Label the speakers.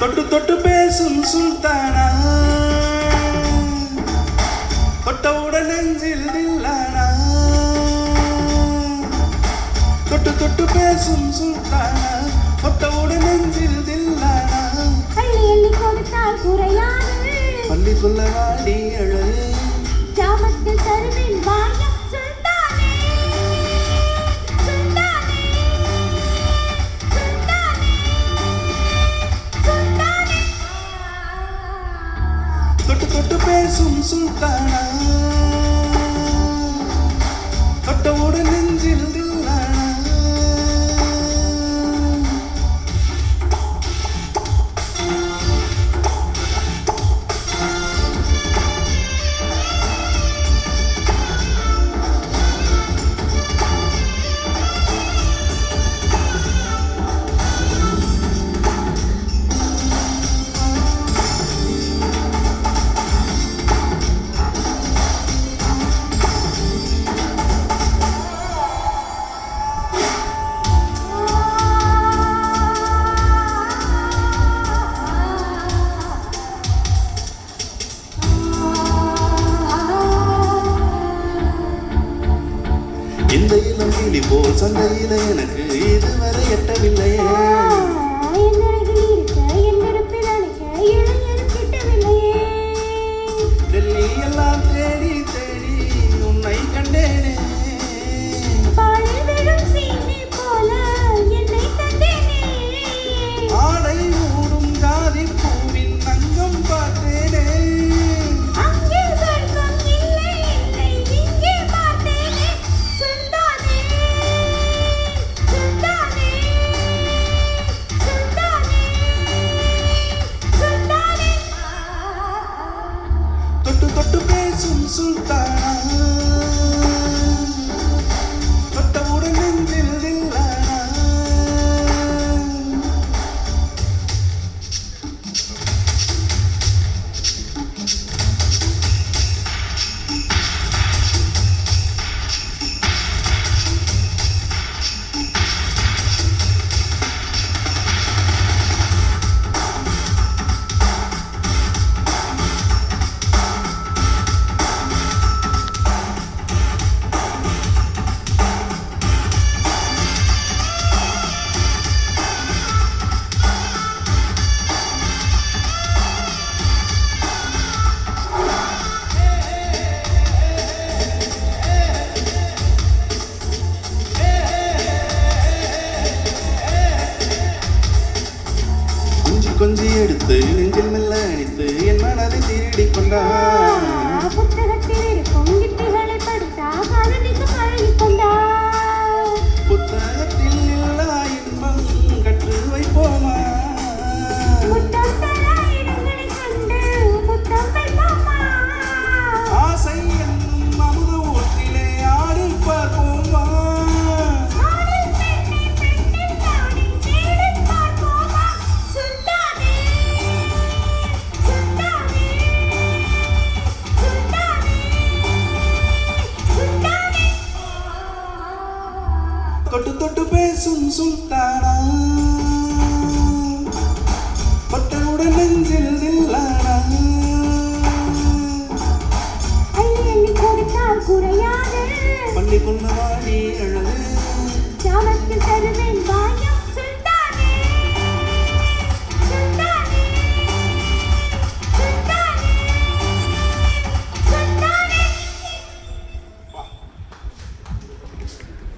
Speaker 1: தொட்டு தொட்டு பேசும் சுல்தானா, தொட்டவுடன் நெஞ்சில் தில்லானா. தொட்டு தொட்டு பேசும் சுல்தானா, தொட்டவுடன் நெஞ்சில் தில்லானா.
Speaker 2: அள்ளி அள்ளி கொடுத்தால் குறையாது,
Speaker 1: பள்ளிக்குள்ள வாடி அழகு,
Speaker 2: ஜாமத்தில் தருவேன் வாயா சுல்தானே, சுல்தானே, சுல்தானே, சுல்தானே.
Speaker 1: தொட்டு தொட்டு பேசும் சுல்தானா, தொட்டவுடன் நெஞ்சில் தில்லானா. இந்த இளம் கிளி போல் சந்தையில எனக்கு இதுவரை எட்டவில்லையே. டெல்லி எல்லாம் தேடி தேடி உன்னை கண்டேனே. ஆடை மூடும் ஜாதி பூவின் அங்கம் பார்த்தேனே. தொட்டு தொட்டு பேசும் சுல்தானா, தொட்டவுடன் நெஞ்சில் தில்லானா. கொஞ்சி எடுத்து நெஞ்சில் மெல்ல அணித்து என் மனதை திருடி கொண்டான்.
Speaker 2: புத்தகத்தில் இருக்கும் விட்டுகளை படித்தா காதலிக்கு பழகி கொண்டா.
Speaker 1: புத்தகத்தில் இல்லா இன்பம் கற்று வைப்போமா.
Speaker 2: முத்தம் தர இடங்களை கண்டு முத்தம் வைப்போமா.
Speaker 1: ஆசை என்னும் அமுத ஊற்றிலே ஆடி பார்ப்போமா.
Speaker 2: ஆணில் பெண்ணை பெண்ணில் நாடி தேடிப் பார்ப்போமா. சுல்தானே, சுல்தானே, சுல்தானே, சுல்தானே.
Speaker 1: தொட்டு தொட்டு பேசும் சுல்தானா, தொட்டவுடன் நெஞ்சில் தில்லானா.
Speaker 2: அள்ளி அள்ளி கொடுத்தால் குறையாது,
Speaker 1: பள்ளிக்குள்ள வாடி அழகு,